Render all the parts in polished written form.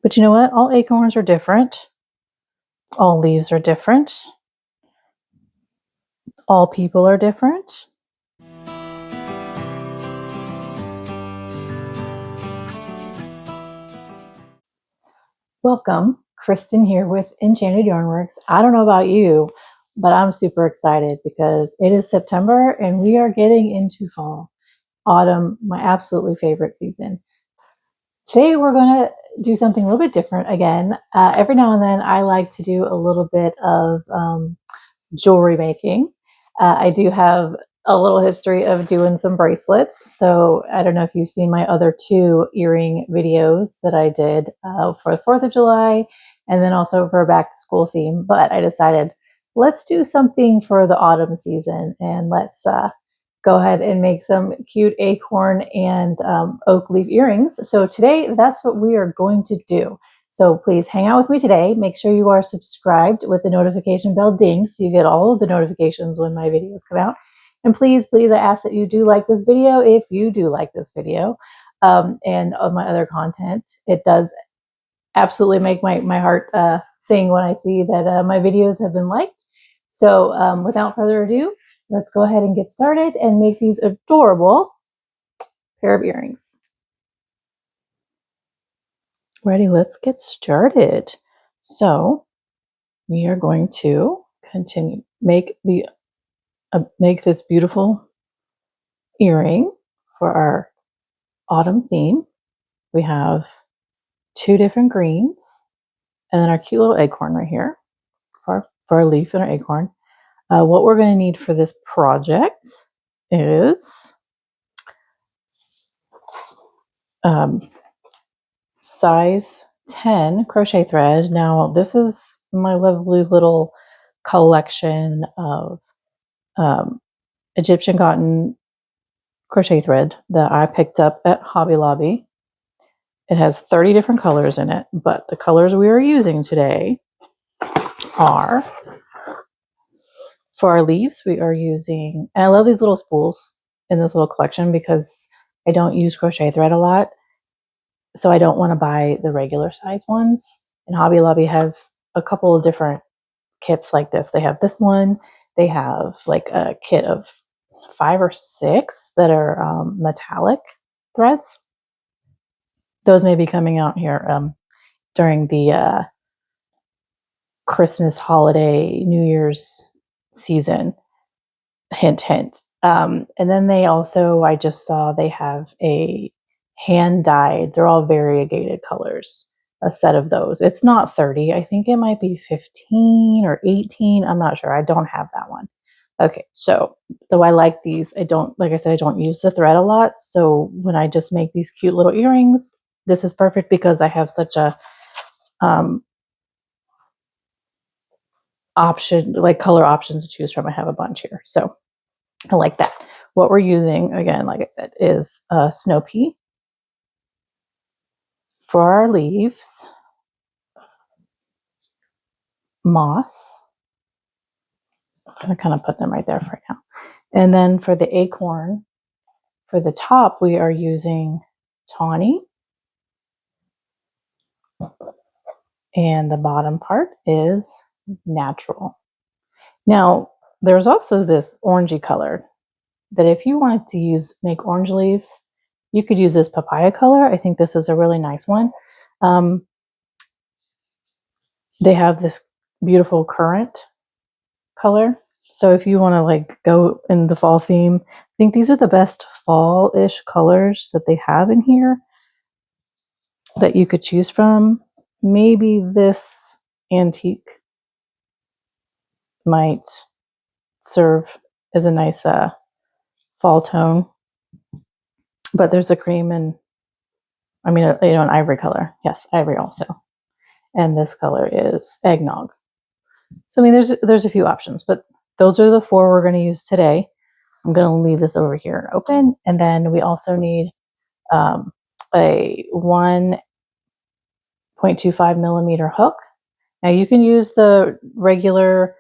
But you know what? All acorns are different. All leaves are different. All people are different. Welcome, Kristen here with Enchanted Yarnworks. I don't know about you, but I'm super excited because it is September and we are getting into fall, autumn, my absolutely favorite season. Today we're going to do something a little bit different again. Every now and then I like to do a little bit of jewelry making. I do have a little history of doing some bracelets. So I don't know if you've seen my other two earring videos that I did for the 4th of July and then also for a back to school theme. But I decided let's do something for the autumn season and let's go ahead and make some cute acorn and oak leaf earrings. So today that's what we are going to do. So please hang out with me today. Make sure you are subscribed with the notification bell ding so you get all of the notifications when my videos come out. And please, I ask that you do like this video if you do like this video and of my other content. It does absolutely make my heart sing when I see that my videos have been liked. So without further ado, let's go ahead and get started and make these adorable pair of earrings. Ready, let's get started. So we are going to continue make this beautiful earring for our autumn theme. We have two different greens and then our cute little acorn right here for our leaf and our acorn. What we're going to need for this project is size 10 crochet thread. Now this is my lovely little collection of Egyptian cotton crochet thread that I picked up at Hobby Lobby. It has 30 different colors in it, but the colors we are using today are, for our leaves, we are using, and I love these little spools in this little collection because I don't use crochet thread a lot. So I don't want to buy the regular size ones. And Hobby Lobby has a couple of different kits like this. They have this one. They have like a kit of 5 or 6 that are metallic threads. Those may be coming out here during the Christmas holiday, New Year's season. Hint, hint. And then they also, I just saw they have a hand dyed, they're all variegated colors, a set of those. It's not 30. I think it might be 15 or 18. I'm not sure. I don't have that one. Okay, so I like these. Like I said, I don't use the thread a lot. So when I just make these cute little earrings, this is perfect because I have such a option, like color options to choose from. I have a bunch here. So I like that. What we're using, again, like I said, is snow pea for our leaves, moss. I'm going to kind of put them right there for now. And then for the acorn, for the top, we are using Tawny. And the bottom part is natural. Now, there's also this orangey color that if you wanted to make orange leaves, you could use this papaya color. I think this is a really nice one. They have this beautiful currant color. So if you want to like go in the fall theme, I think these are the best fall-ish colors that they have in here that you could choose from. Maybe this antique might serve as a nice fall tone. But there's a cream and, an ivory color. Yes, ivory also. And this color is eggnog. So, there's a few options, but those are the 4 we're going to use today. I'm going to leave this over here open. And then we also need a 1.25 millimeter hook. Now you can use the regular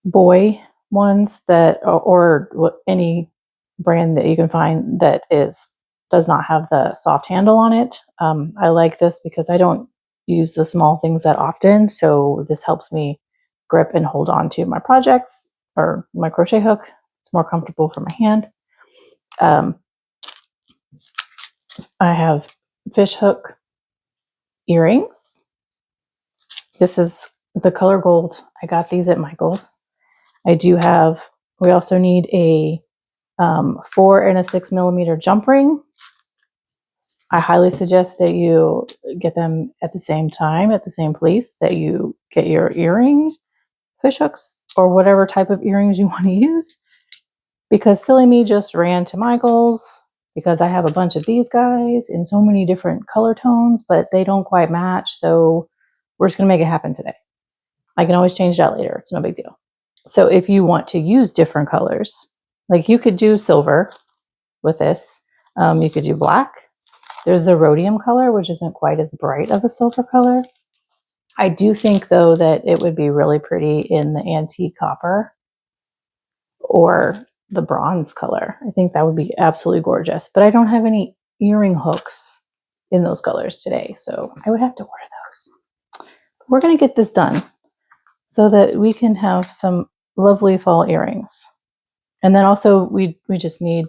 boy ones that, or any brand that you can find that is does not have the soft handle on it. I like this because I don't use the small things that often, so this helps me grip and hold on to my projects or my crochet hook. It's more comfortable for my hand. I have fish hook earrings. This is the color gold. I got these at Michael's. I do have, we also need a 4 and a 6 millimeter jump ring. I highly suggest that you get them at the same time, at the same place that you get your earring fish hooks or whatever type of earrings you want to use. Because silly me just ran to Michael's because I have a bunch of these guys in so many different color tones, but they don't quite match. So we're just going to make it happen today. I can always change that later. It's no big deal. So if you want to use different colors, like you could do silver with this. You could do black. There's the rhodium color, which isn't quite as bright of a silver color. I do think, though, that it would be really pretty in the antique copper or the bronze color. I think that would be absolutely gorgeous. But I don't have any earring hooks in those colors today, so I would have to order those. We're going to get this done so that we can have some lovely fall earrings. And then also we just need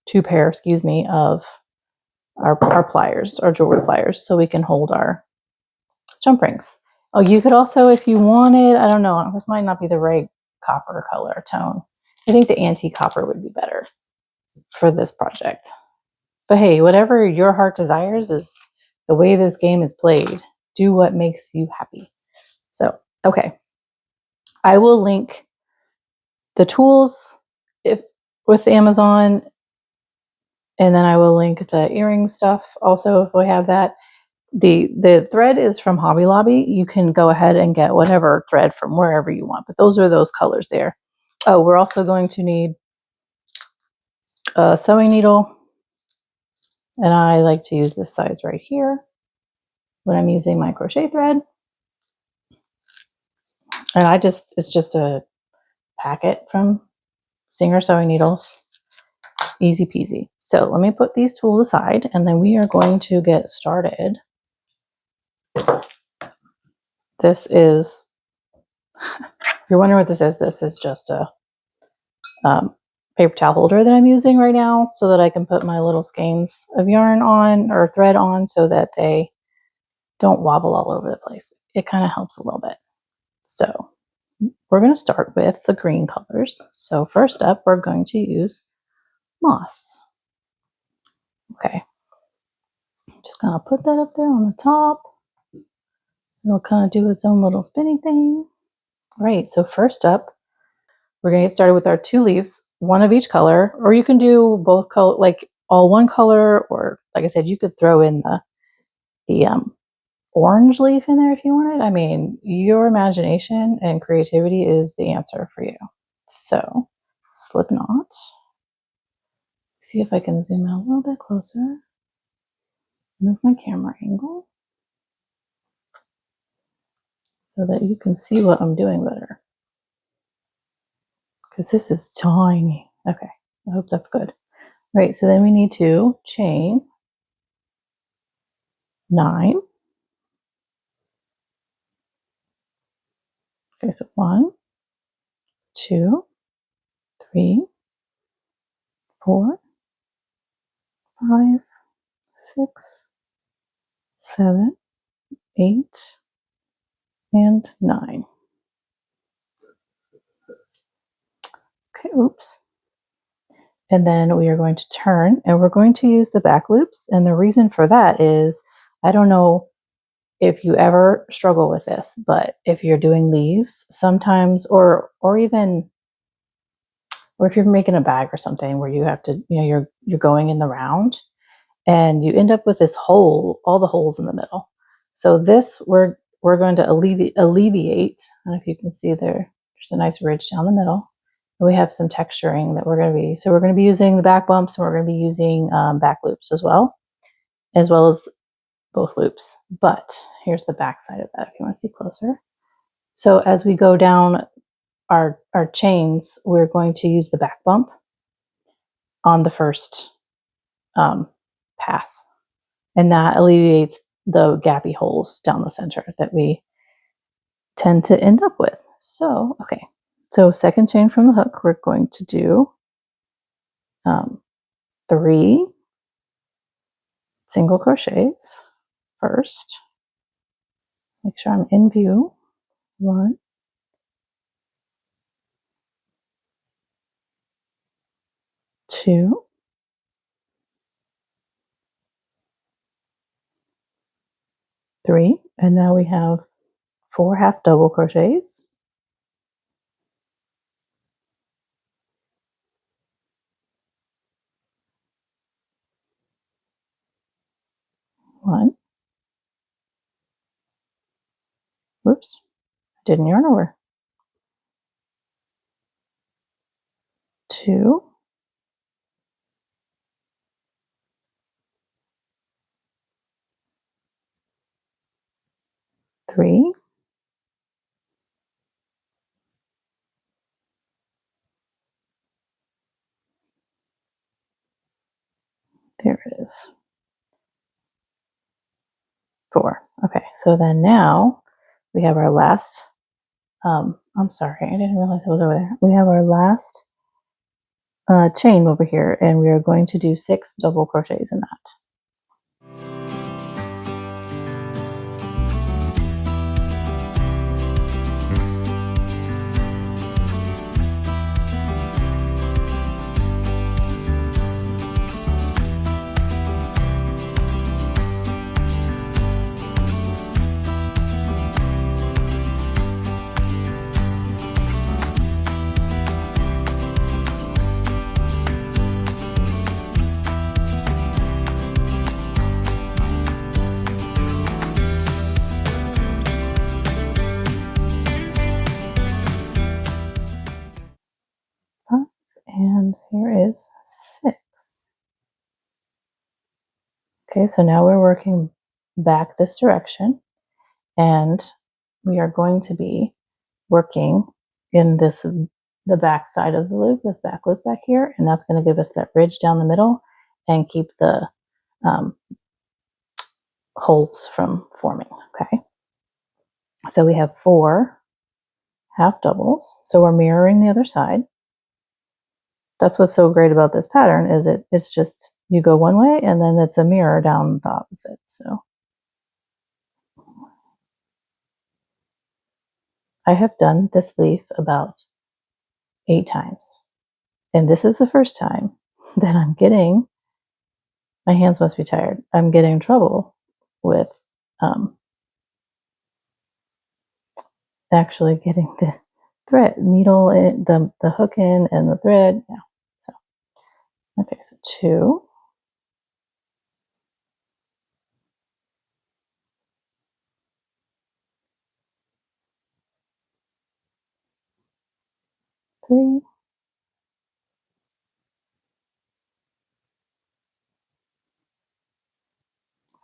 two pair, excuse me, of our pliers, our jewelry pliers, so we can hold our jump rings. Oh, you could also, if you wanted, I don't know, this might not be the right copper color tone. I think the antique copper would be better for this project. But hey, whatever your heart desires is the way this game is played. Do what makes you happy. So, okay. I will link the tools with Amazon, and then I will link the earring stuff also if we have that. The thread is from Hobby Lobby. You can go ahead and get whatever thread from wherever you want, but those are those colors there. Oh, we're also going to need a sewing needle, and I like to use this size right here when I'm using my crochet thread. And it's just a packet from Singer Sewing Needles. Easy peasy. So let me put these tools aside, and then we are going to get started. This is, if you're wondering what this is just a paper towel holder that I'm using right now so that I can put my little skeins of yarn on or thread on so that they don't wobble all over the place. It kind of helps a little bit. So we're going to start with the green colors. So first up, we're going to use moss. Okay. Just going to put that up there on the top. It'll kind of do its own little spinning thing. All right, so first up, we're going to get started with our 2 leaves, one of each color, or you can do both color, like all one color, or like I said, you could throw in the orange leaf in there if you wanted. I mean, your imagination and creativity is the answer for you. So, slip knot. See if I can zoom out a little bit closer. Move my camera angle so that you can see what I'm doing better. Because this is tiny. Okay, I hope that's good. Right, so then we need to chain 9. Okay, so 1, 2, 3, 4, 5, 6, 7, 8, and 9. Okay, oops. And then we are going to turn, and we're going to use the back loops. And the reason for that is, I don't know if you ever struggle with this, but if you're doing leaves sometimes, or if you're making a bag or something where you have to, you're going in the round and you end up with this hole, all the holes in the middle. So this, we're going to alleviate. I don't know if you can see there's a nice ridge down the middle. And we have some texturing that we're going to be using the back bumps, and we're going to be using back loops as well as both loops. But here's the back side of that if you want to see closer. So as we go down our chains, we're going to use the back bump. on the first pass, and that alleviates the gappy holes down the center that we tend to end up with. So, okay, so second chain from the hook, we're going to do 3 single crochets first. Make sure I'm in view. 1, 2, 3, and now we have 4 half double crochets. 1, whoops, I didn't yarn over. 2, 3, 4. Okay, so then now we have our last, I'm sorry, I didn't realize it was over there. We have our last chain over here, and we are going to do 6 double crochets in that. And here is 6. Okay, so now we're working back this direction, and we are going to be working in the back side of the loop, this back loop back here, and that's going to give us that ridge down the middle and keep the holes from forming. Okay, so we have 4 half doubles, so we're mirroring the other side. That's what's so great about this pattern, is it's just you go one way and then it's a mirror down the opposite. So I have done this leaf about 8 times, and this is the first time that I'm getting, my hands must be tired, I'm getting in trouble with actually getting the thread needle in, the hook in and the thread. Yeah. So okay, so 2, 3,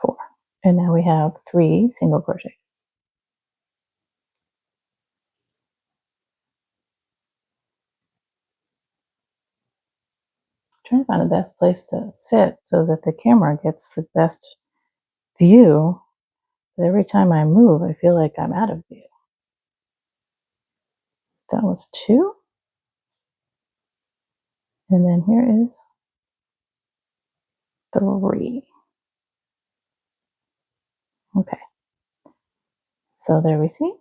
4, and now we have 3 single crochets. Trying to find the best place to sit so that the camera gets the best view. But every time I move, I feel like I'm out of view. That was 2. And then here is 3. Okay. So there we see.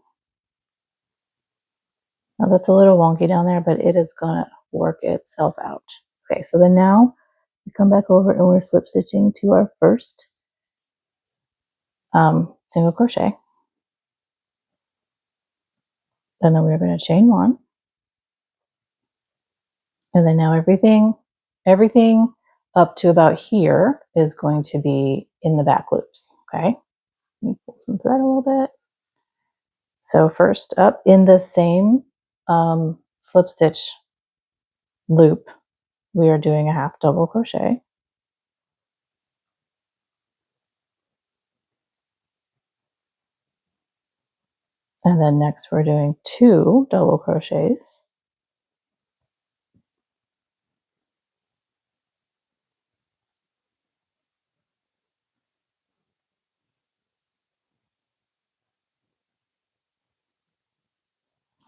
Now that's a little wonky down there, but it is going to work itself out. Okay, so then now we come back over and we're slip stitching to our first single crochet. And then we're going to chain 1. And then now everything up to about here is going to be in the back loops. Okay, let me pull some thread a little bit. So first up in the same slip stitch loop, we are doing a half double crochet. And then next we're doing 2 double crochets.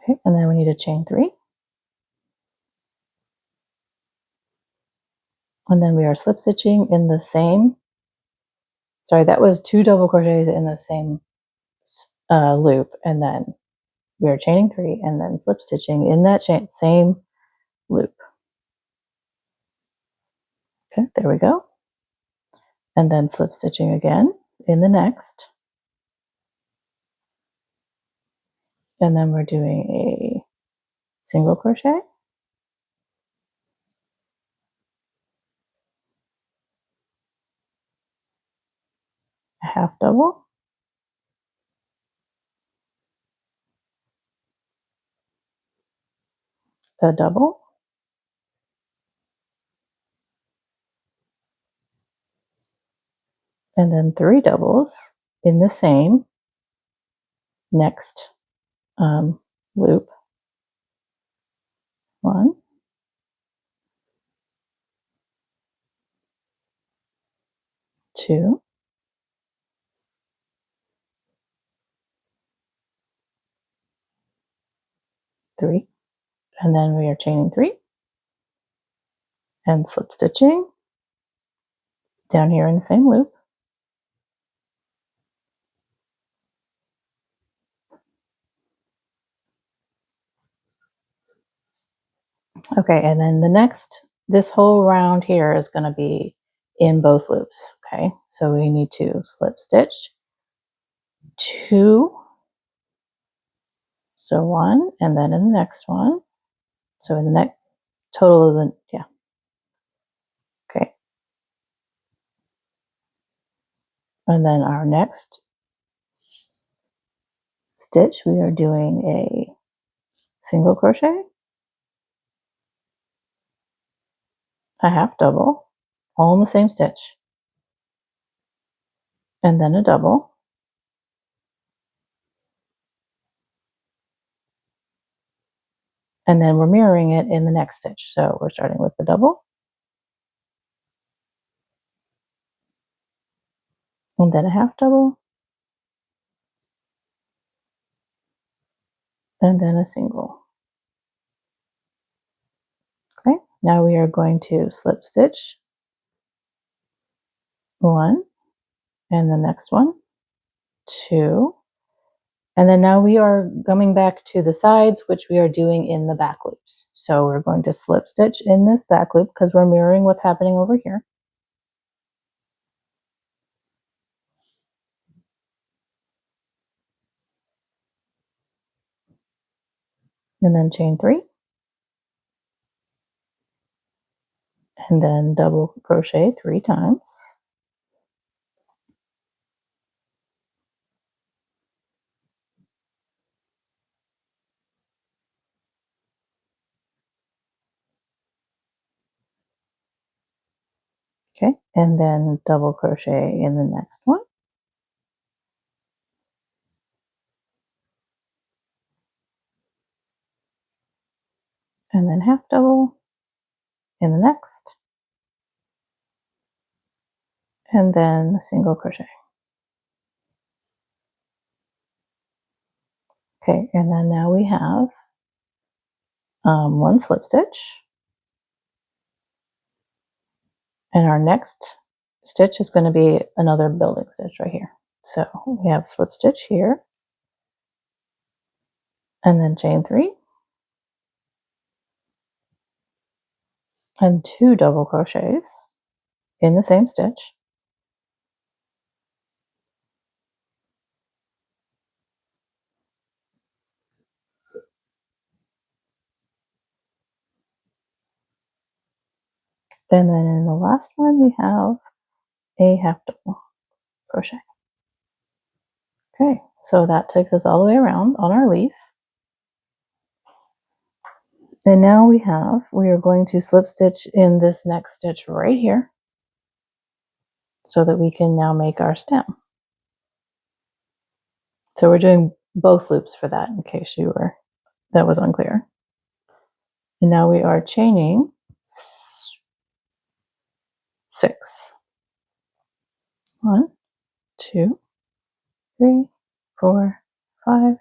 Okay, and then we need to chain 3. And then we are slip stitching in the same, sorry, that was 2 double crochets in the same loop, and then we are chaining 3 and then slip stitching in that same loop. Okay, there we go. And then slip stitching again in the next. And then we're doing a single crochet, a half double, a double, and then 3 doubles in the same next loop. 1, 2, 3, and then we are chaining 3 and slip stitching down here in the same loop. Okay, and then this whole round here is going to be in both loops. Okay, so we need to slip stitch 2, so 1, and then in the next one, so in the next total of the, yeah, okay, and then our next stitch we are doing a single crochet, a half double, all in the same stitch, and then a double, and then we're mirroring it in the next stitch. So we're starting with the double, and then a half double, and then a single. Okay, now we are going to slip stitch 1, and the next one, 2, and then now we are coming back to the sides, which we are doing in the back loops. So we're going to slip stitch in this back loop because we're mirroring what's happening over here. And then chain 3, and then double crochet 3 times. Okay, and then double crochet in the next one. And then half double in the next, and then single crochet. Okay, and then now we have 1 slip stitch, and our next stitch is going to be another building stitch right here. So we have slip stitch here, and then chain 3, and 2 double crochets in the same stitch, and then in the last one we have a half double crochet. Okay, so that takes us all the way around on our leaf. And now we are going to slip stitch in this next stitch right here so that we can now make our stem. So we're doing both loops for that in case that was unclear. And now we are chaining 6. 1, 2, 3, 4, 5,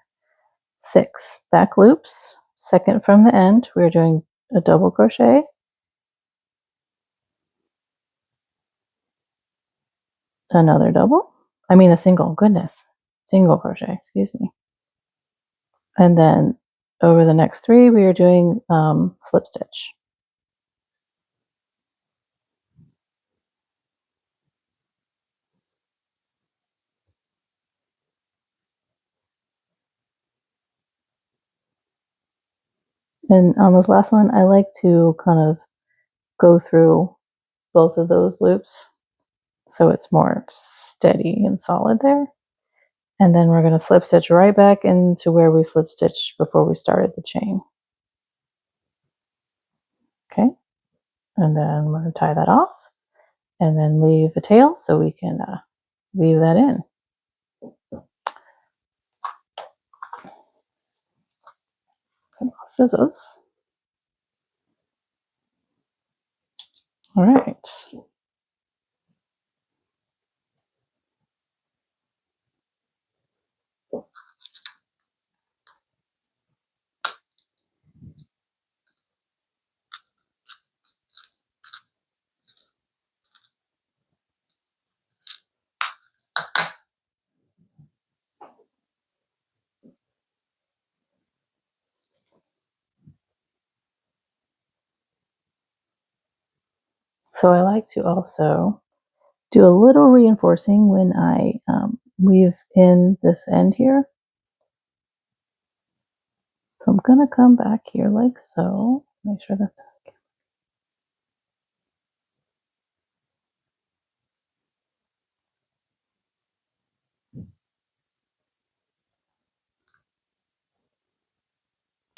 6 back loops. Second from the end, we're doing a double crochet, another double, a single, goodness, single crochet, excuse me. And then over the next 3, we are doing slip stitch. And on this last one, I like to kind of go through both of those loops so it's more steady and solid there. And then we're going to slip stitch right back into where we slip stitched before we started the chain. Okay, and then we're going to tie that off and then leave a tail so we can weave that in. Scissors. All right. So I like to also do a little reinforcing when I weave in this end here. So I'm going to come back here like so. Make sure that's okay.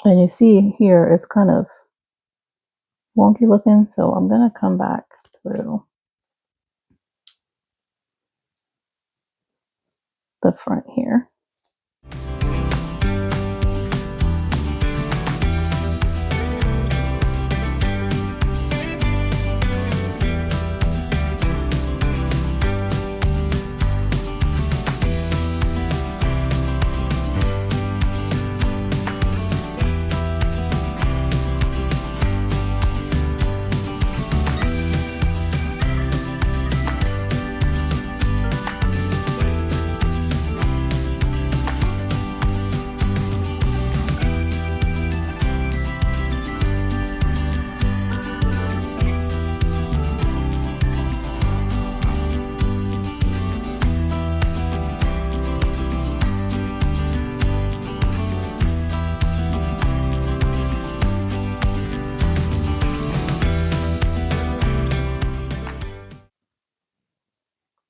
And you see here, it's kind of wonky looking, so I'm going to come back through the front here.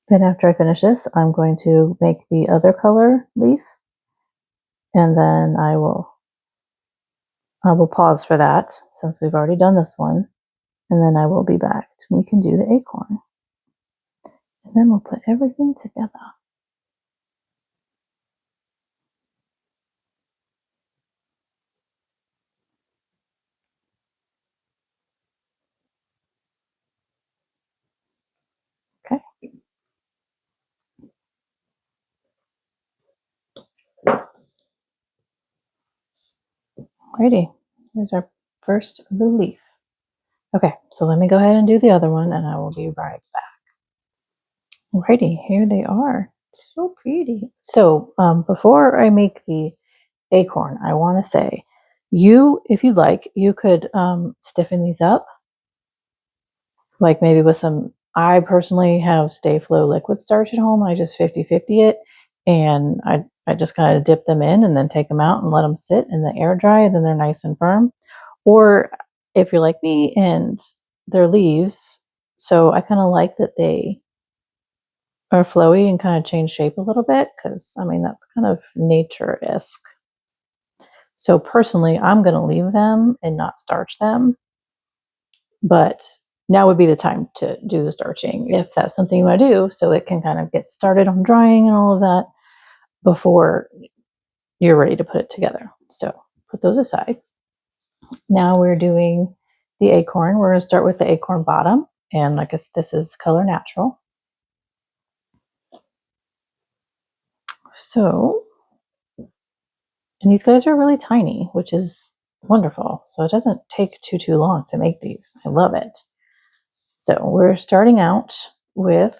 Then after I finish this, I'm going to make the other color leaf, and then I will pause for that since we've already done this one, and then I will be back. We can do the acorn, and then we'll put everything together. Okay. Alrighty, here's our first of the leaf. Okay, so let me go ahead and do the other one, and I will be right back. Alrighty, here they are. So pretty. So before I make the acorn, I want to say, if you'd like, you could stiffen these up, like maybe with some. I personally have Stay Flow liquid starch at home. I just 50-50 it, and I just kind of dip them in and then take them out and let them sit in the air dry, and then they're nice and firm. Or if you're like me and they're leaves, so I kind of like that they are flowy and kind of change shape a little bit, because that's kind of nature-esque. So personally, I'm going to leave them and not starch them, but now would be the time to do the starching if that's something you want to do, so it can kind of get started on drying and all of that before you're ready to put it together. So put those aside. Now we're doing the acorn. We're going to start with the acorn bottom, and like this is color natural. So And these guys are really tiny, which is wonderful. So it doesn't take too long to make these. I love it. So we're starting out with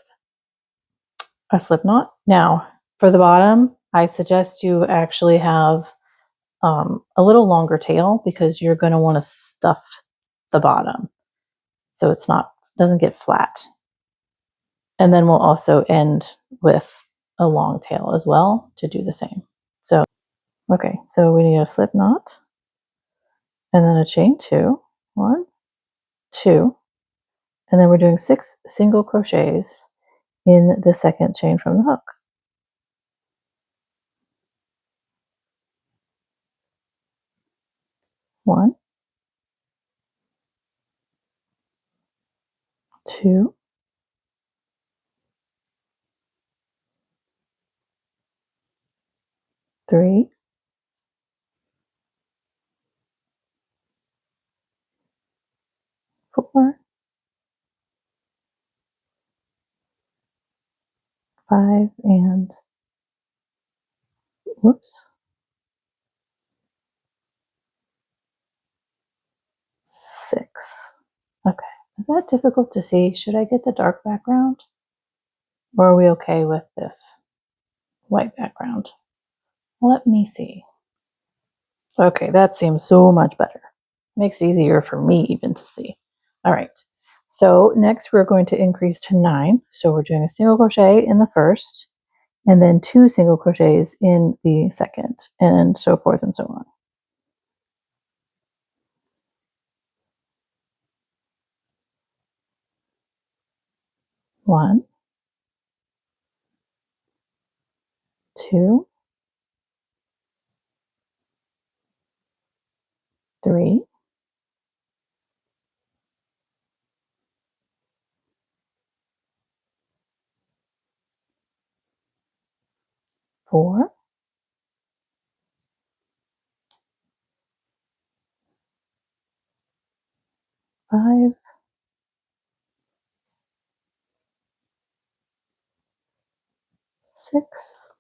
a slip knot. Now, for the bottom, I suggest you actually have a little longer tail because you're going to want to stuff the bottom so it's doesn't get flat. And then we'll also end with a long tail as well to do the same. So, okay, so we need a slip knot and then a chain 2, 1, 2, and then we're doing 6 single crochets in the second chain from the hook. 1, 2, 3, 4, 5, and whoops, 6. Okay, is that difficult to see? Should I get the dark background? Or are we okay with this white background? Let me see. Okay, that seems so much better. Makes it easier for me even to see. All right, so next we're going to increase to 9. So we're doing a single crochet in the first, and then 2 single crochets in the second, and so forth and so on. 1, 2, 3, 4, 5, 6,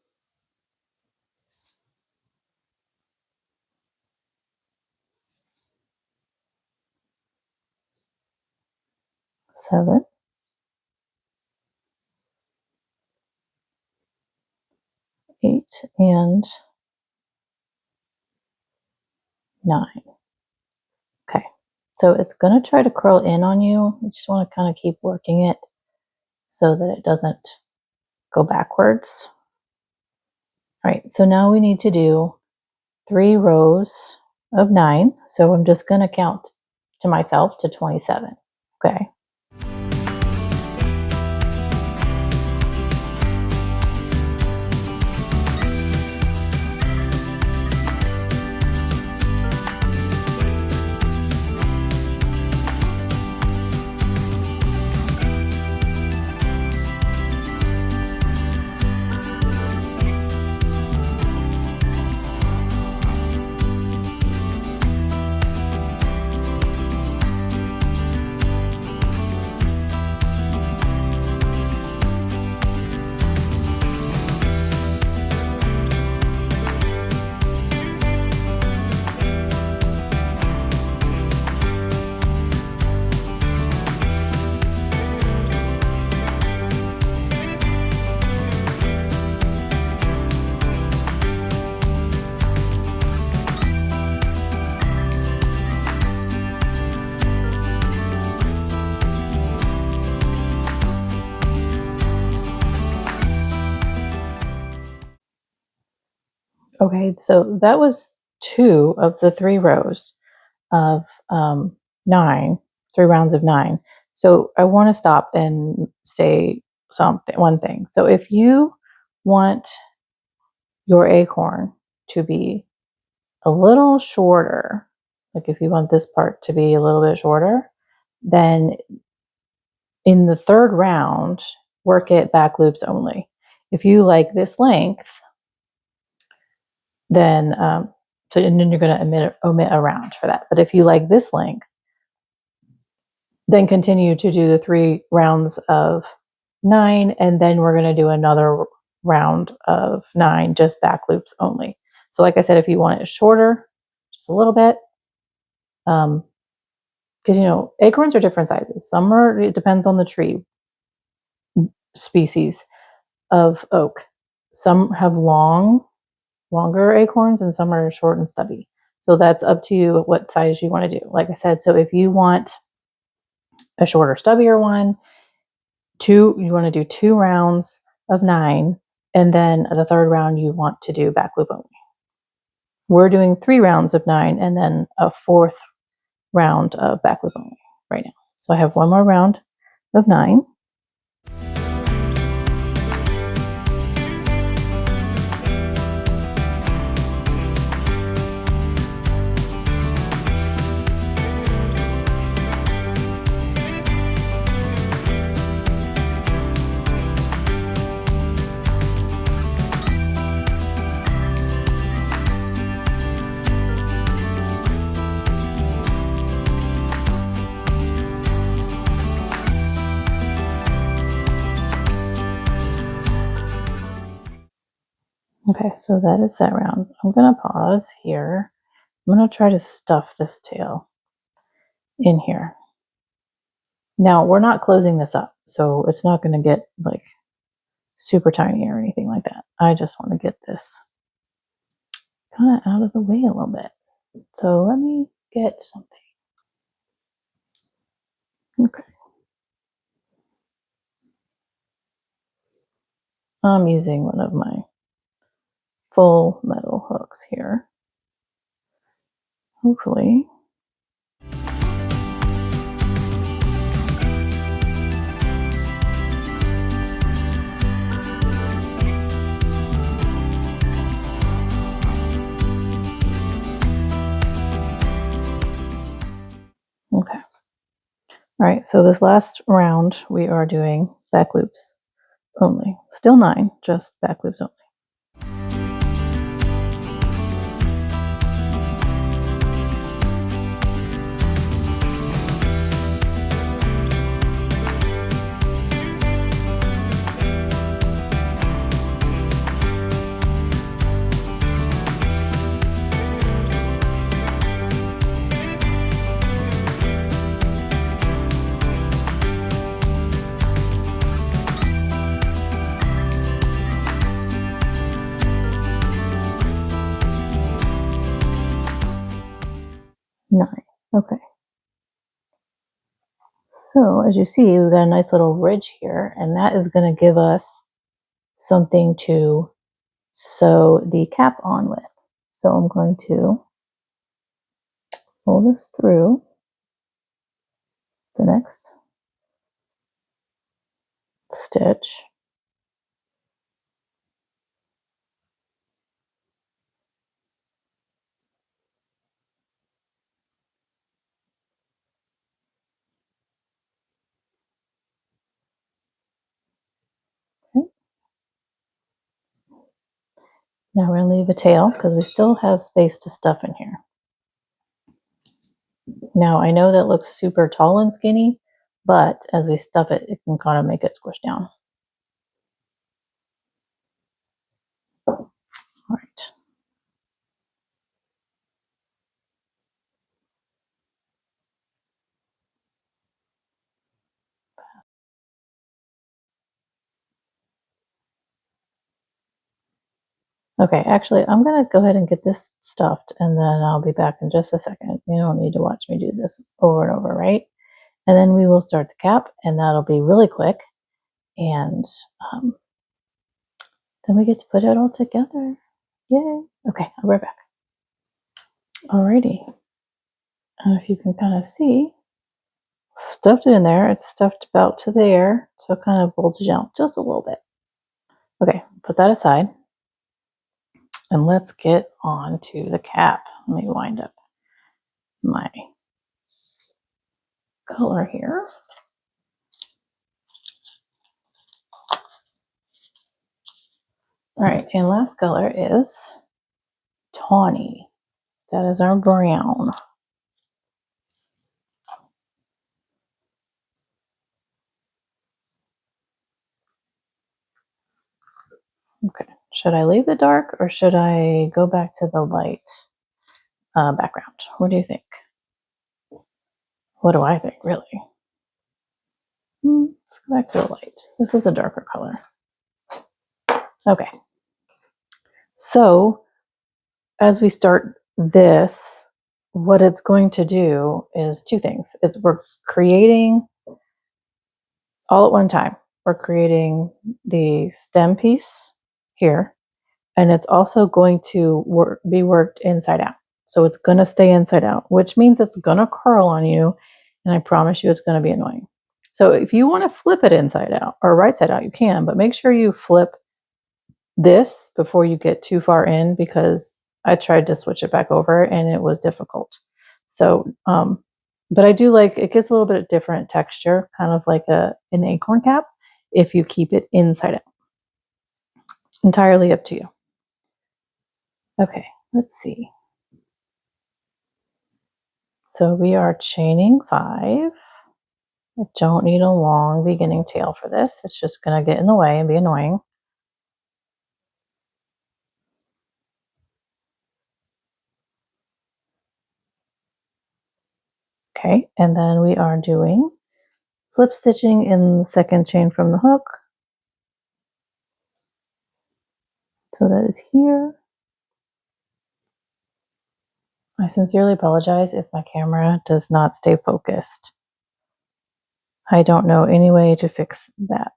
7, 8, and 9. Okay, so it's going to try to curl in on you. You just want to kind of keep working it so that it doesn't go backwards. All right, so now we need to do 3 rows of 9. So I'm just going to count to myself to 27. Okay. Okay, so that was 2 of the 3 rows of 9, 3 rounds of 9. So I want to stop and say one thing. So if you want your acorn to be a little shorter, like if you want this part to be a little bit shorter, then in the 3rd round, work it back loops only. If you like this length, then and then you're going to omit a round for that. But if you like this length, then continue to do the 3 rounds of 9, and then we're going to do another round of 9, just back loops only. So like I said, if you want it shorter, just a little bit, because you know, acorns are different sizes. Some are, it depends on the tree species of oak. Some have longer acorns and some are short and stubby. So that's up to you what size you want to do. Like I said, so if you want a shorter, stubbier one, you want to do 2 rounds of 9, and then the third round you want to do back loop only. We're doing 3 rounds of 9 and then a 4th round of back loop only right now. So I have one more round of 9. Okay, so that is that round. I'm going to pause here. I'm going to try to stuff this tail in here. Now, we're not closing this up, so it's not going to get like super tiny or anything like that. I just want to get this kind of out of the way a little bit. So let me get something. Okay. I'm using one of my full metal hooks here. Hopefully. Okay. All right, so this last round we are doing back loops only. Still 9, just back loops only. Nine. Okay. So as you see, we've got a nice little ridge here, and that is going to give us something to sew the cap on with. So I'm going to pull this through the next stitch. Okay. Now we're going to leave a tail because we still have space to stuff in here. Now I know that looks super tall and skinny, but as we stuff it, it can kind of make it squish down. All right. Okay, actually, I'm going to go ahead and get this stuffed, and then I'll be back in just a second. You don't need to watch me do this over and over, right? And then we will start the cap, and that'll be really quick. And then we get to put it all together. Yay. Okay, I'll be right back. Alrighty. If you can kind of see, stuffed it in there. It's stuffed about to there, so it kind of bulges out just a little bit. Okay, put that aside. And let's get on to the cap. Let me wind up my color here. All right, and last color is Tawny. That is our brown. Okay, Should I leave the dark or should I go back to the light background? What do you think? What do I think, really? Let's go back to the light. This is a darker color. Okay. So as we start this, what it's going to do is two things. We're creating all at one time. We're creating the stem piece here, and it's also going to be worked inside out. So it's going to stay inside out, which means it's going to curl on you, and I promise you it's going to be annoying. So if you want to flip it inside out or right side out, you can, but make sure you flip this before you get too far in, because I tried to switch it back over and it was difficult. So, but I do like, it gives a little bit of different texture, kind of like an acorn cap, if you keep it inside out. Entirely up to you. Okay, let's see. So we are chaining 5. I don't need a long beginning tail for this. It's just going to get in the way and be annoying. Okay, and then we are doing slip stitching in the second chain from the hook. So that is here. I sincerely apologize if my camera does not stay focused. I don't know any way to fix that.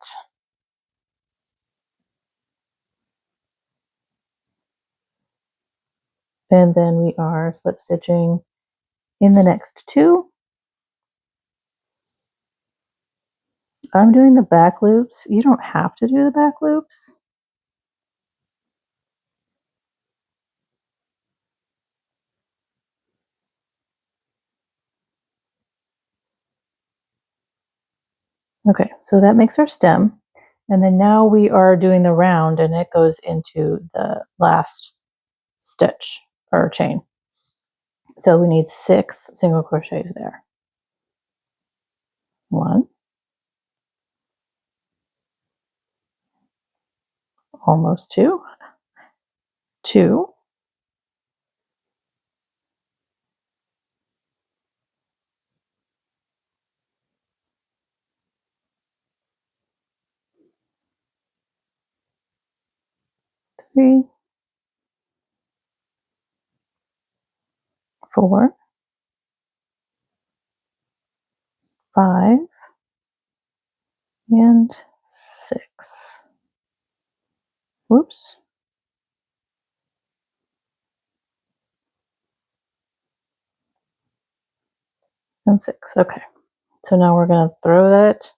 And then we are slip stitching in the next 2. I'm doing the back loops. You don't have to do the back loops. Okay, so that makes our stem. And then now we are doing the round, and it goes into the last stitch or chain. So we need 6 single crochets there. 1, almost 2, 2, 3, 4, 5, and 6. Whoops. And 6. Okay. So now we're going to throw that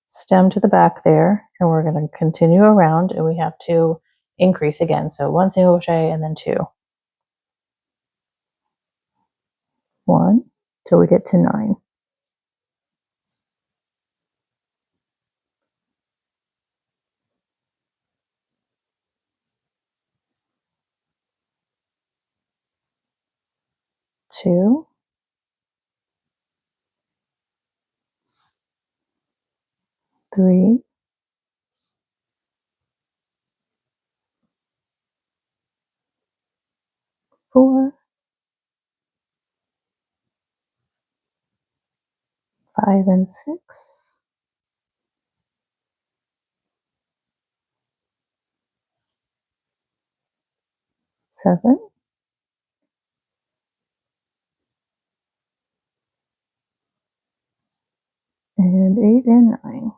stem to the back there, and we're going to continue around, and we have to increase again. So 1 single crochet and then 2. 1 till we get to 9. 2, 3, 4, 5, and 6. 7, and 8, and 9.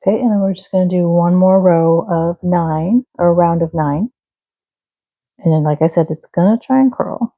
Okay, and then we're just going to do one more row of 9, or a round of 9. And then, like I said, it's going to try and curl.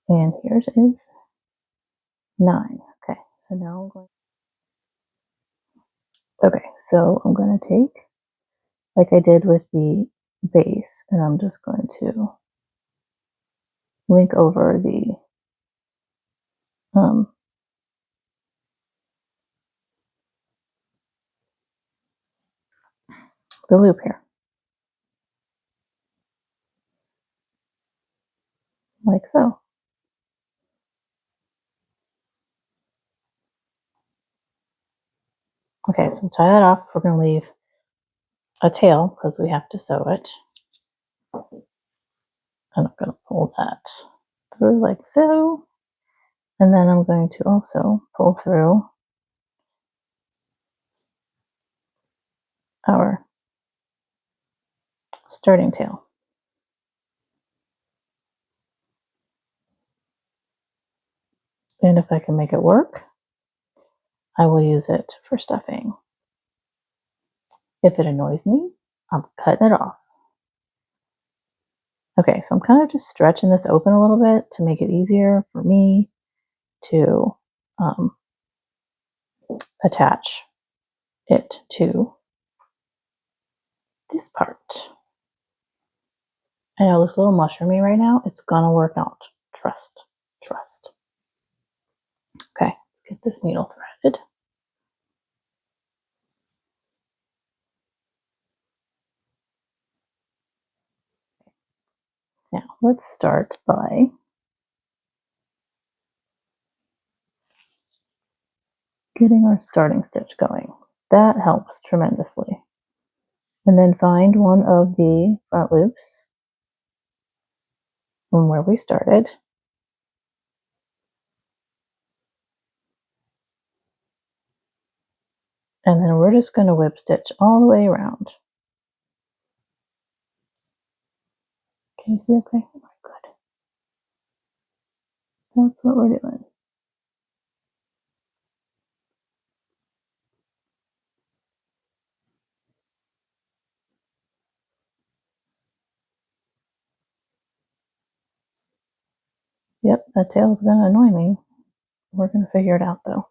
And here's is 9. Okay, so now I'm going. Okay, so I'm going to take, like I did with the base, and I'm just going to link over the loop here, like so. Okay, so tie that off. We're going to leave a tail because we have to sew it. And I'm going to pull that through like so. And then I'm going to also pull through our starting tail. And if I can make it work, I will use it for stuffing. If it annoys me, I'm cutting it off. Okay, so I'm kind of just stretching this open a little bit to make it easier for me to attach it to this part. I know it looks a little mushroomy right now. It's gonna work out. Trust. Okay, let's get this needle threaded. Now let's start by getting our starting stitch going. That helps tremendously. And then find one of the front loops from where we started. And then we're just going to whip stitch all the way around. Can you see okay? Oh, good. That's what we're doing. Yep, that tail is going to annoy me. We're going to figure it out though.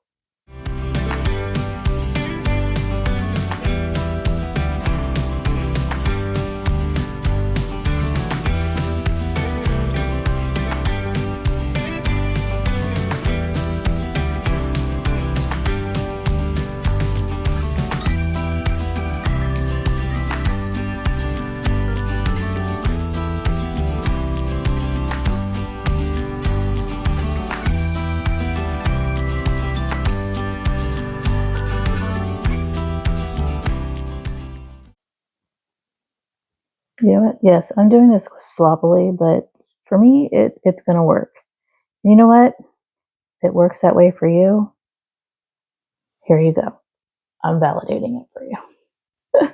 You know what? Yes, I'm doing this sloppily, but for me, it's going to work. You know what? If it works that way for you, here you go. I'm validating it for you. Okay.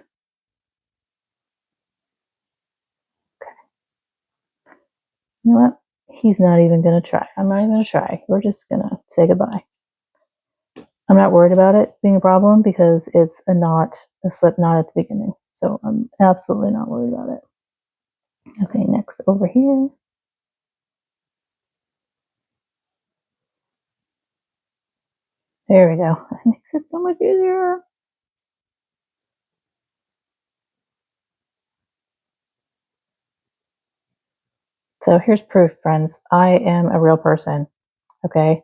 You know what? He's not even going to try. I'm not even going to try. We're just going to say goodbye. I'm not worried about it being a problem because it's a slip knot at the beginning. So I'm absolutely not worried about it. Okay, next over here. There we go. That makes it so much easier. So here's proof, friends. I am a real person. Okay.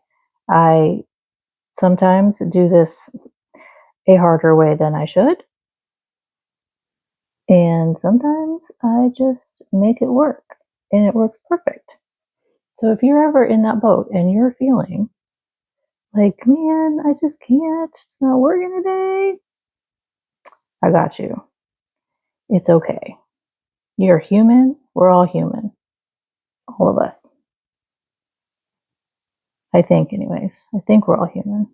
I sometimes do this a harder way than I should. And sometimes I just make it work and it works perfect. So if you're ever in that boat and you're feeling like, man, I just can't, it's not working today, I got you. It's okay. You're human. We're all human. All of us. I think, anyways. I think we're all human.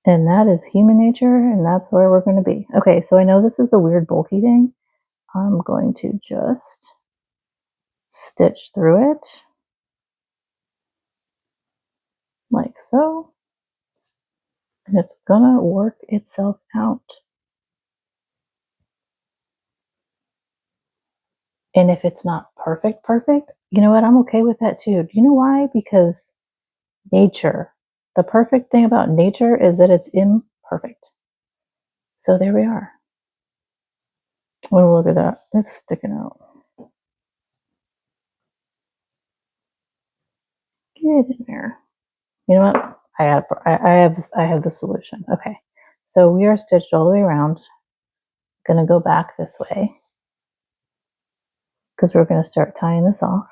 And that is human nature, and that's where we're going to be. Okay, so I know this is a weird bulky thing. I'm going to just stitch through it like so. And it's gonna work itself out. And if it's not perfect, you know what? I'm okay with that too. Do you know why? Because nature, the perfect thing about nature is that it's imperfect. So there we are. Oh, look at that. It's sticking out. Get in there. You know what? I have the solution. Okay. So we are stitched all the way around. Gonna go back this way because we're gonna start tying this off.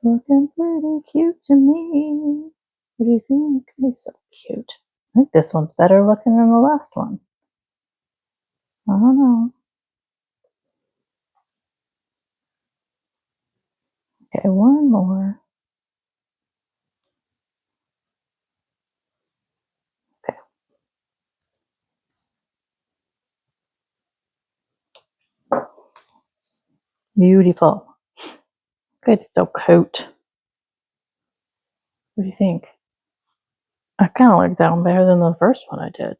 Looking pretty cute to me. What do you think? It's so cute. I think this one's better looking than the last one. I don't know. Okay, one more. Okay. Beautiful. Good, so cute. What do you think? I kind of like that one better than the first one I did.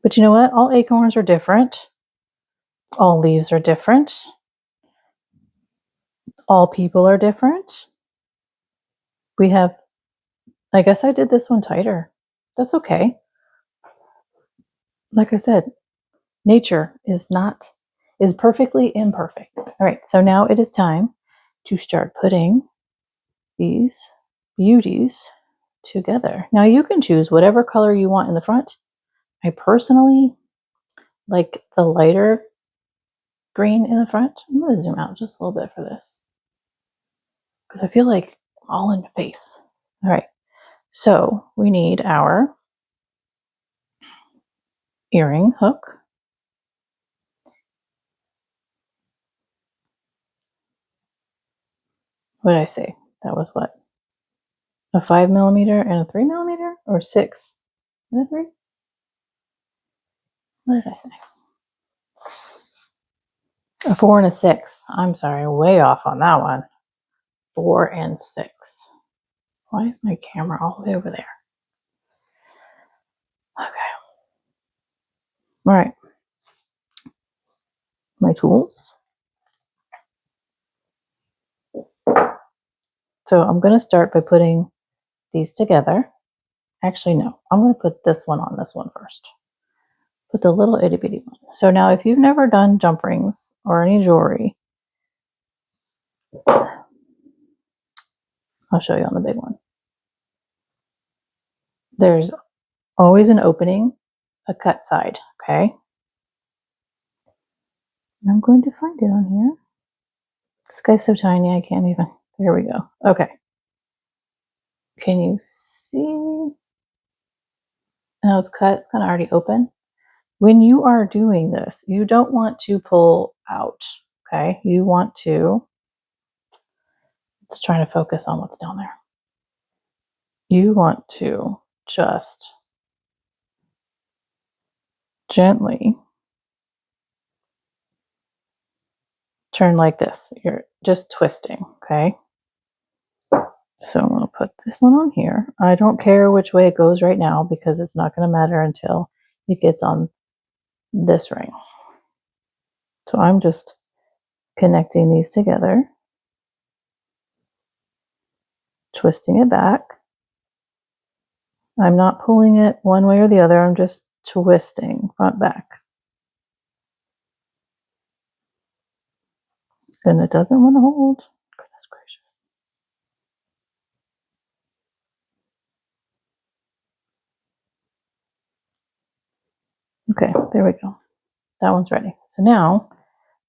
But you know what? All acorns are different. All leaves are different. All people are different. We have, I guess I did this one tighter. That's okay. Like I said, nature is perfectly imperfect. All right, so now it is time to start putting these beauties together. Now you can choose whatever color you want in the front. I personally like the lighter green in the front. I'm going to zoom out just a little bit for this because I feel like all in the face. All right, so we need our earring hook. What did I say? That was what? A 5mm and a 3mm, or 6 and a 3? What did I say? A 4 and a 6. I'm sorry, way off on that one. 4 and 6. Why is my camera all the way over there? Okay. All right. My tools. So I'm going to start by putting these together. Actually, no. I'm going to put this one on this one first. Put the little itty bitty one. So now if you've never done jump rings or any jewelry, I'll show you on the big one. There's always an opening, a cut side, okay? And I'm going to find it on here. This guy's so tiny, I can't even. There we go. Okay. Can you see? Now it's cut, it's kind of already open. When you are doing this, you don't want to pull out, okay? You want to, it's trying to focus on what's down there. You want to just gently turn like this. You're just twisting, okay? So I'm going to put this one on here. I don't care which way it goes right now because it's not going to matter until it gets on this ring. So I'm just connecting these together, twisting it back. I'm not pulling it one way or the other. I'm just twisting front back. And it doesn't want to hold. Goodness gracious. Okay, there we go. That one's ready. So now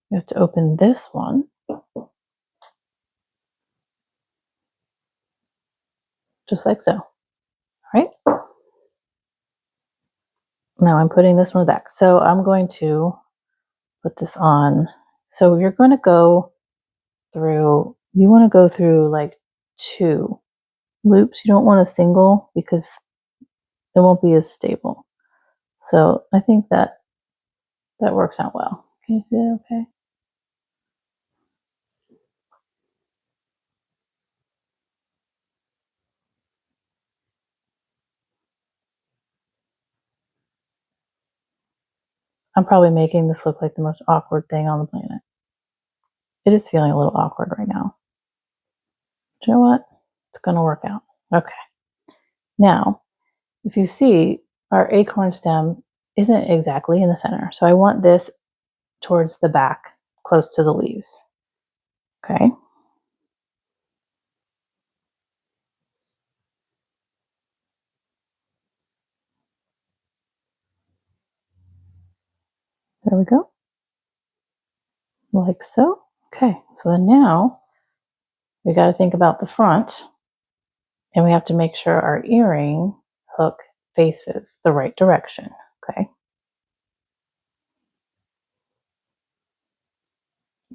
you have to open this one. Just like so. All right. Now I'm putting this one back. So I'm going to put this on. So you're going to go through, you want to go through like 2 loops. You don't want a single because it won't be as stable. So I think that works out well. Can you see that okay? I'm probably making this look like the most awkward thing on the planet. It is feeling a little awkward right now. Do you know what? It's going to work out. Okay. Now, if you see, our acorn stem isn't exactly in the center. So I want this towards the back, close to the leaves. Okay. There we go. Like so. Okay. So then now we got to think about the front, and we have to make sure our earring hook faces the right direction. Okay.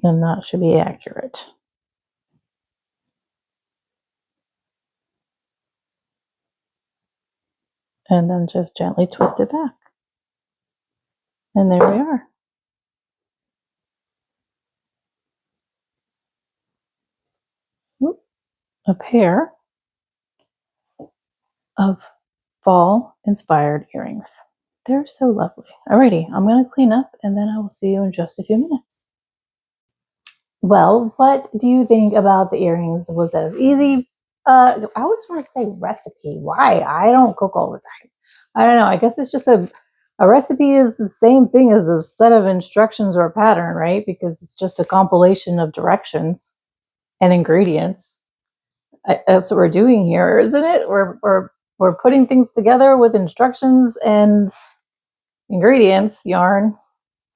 And that should be accurate. And then just gently twist it back. And there we are. A pair of fall inspired earrings. They're so lovely. Alrighty, I'm going to clean up and then I will see you in just a few minutes. Well, what do you think about the earrings? Was that as easy? I always want to say recipe. Why? I don't cook all the time. I don't know. I guess it's just a recipe is the same thing as a set of instructions or a pattern, right? Because it's just a compilation of directions and ingredients. That's what we're doing here, isn't it? We're putting things together with instructions and ingredients, yarn.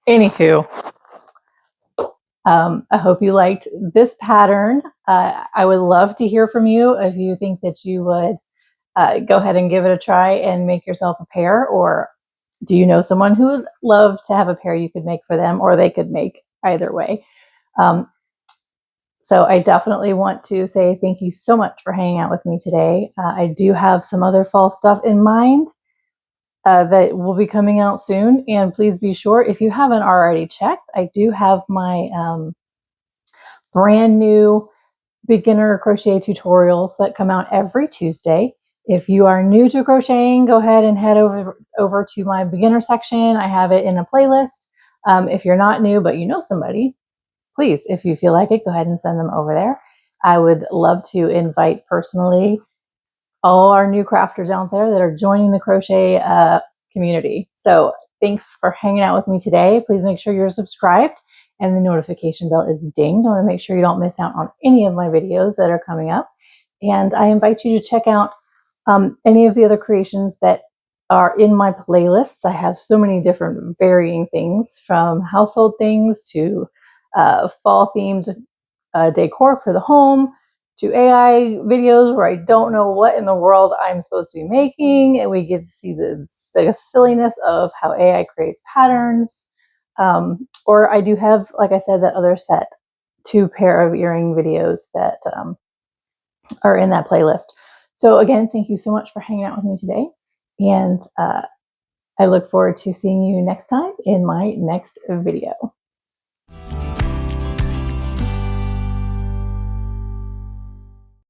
Anywho, I hope you liked this pattern. I would love to hear from you if you think that you would go ahead and give it a try and make yourself a pair, or do you know someone who would love to have a pair you could make for them, or they could make either way. So I definitely want to say thank you so much for hanging out with me today. I do have some other fall stuff in mind that will be coming out soon. And please be sure, if you haven't already checked, I do have my brand new beginner crochet tutorials that come out every Tuesday. If you are new to crocheting, go ahead and head over to my beginner section. I have it in a playlist. If you're not new, but you know somebody, please, if you feel like it, go ahead and send them over there. I would love to invite personally all our new crafters out there that are joining the crochet community. So thanks for hanging out with me today. Please make sure you're subscribed and the notification bell is dinged. I want to make sure you don't miss out on any of my videos that are coming up. And I invite you to check out any of the other creations that are in my playlists. I have so many different varying things, from household things to fall themed decor for the home, to AI videos where I don't know what in the world I'm supposed to be making, and we get to see the silliness of how AI creates patterns. Or I do have, like I said, that other set, 2 pair of earring videos that are in that playlist. So again, thank you so much for hanging out with me today, and I look forward to seeing you next time in my next video.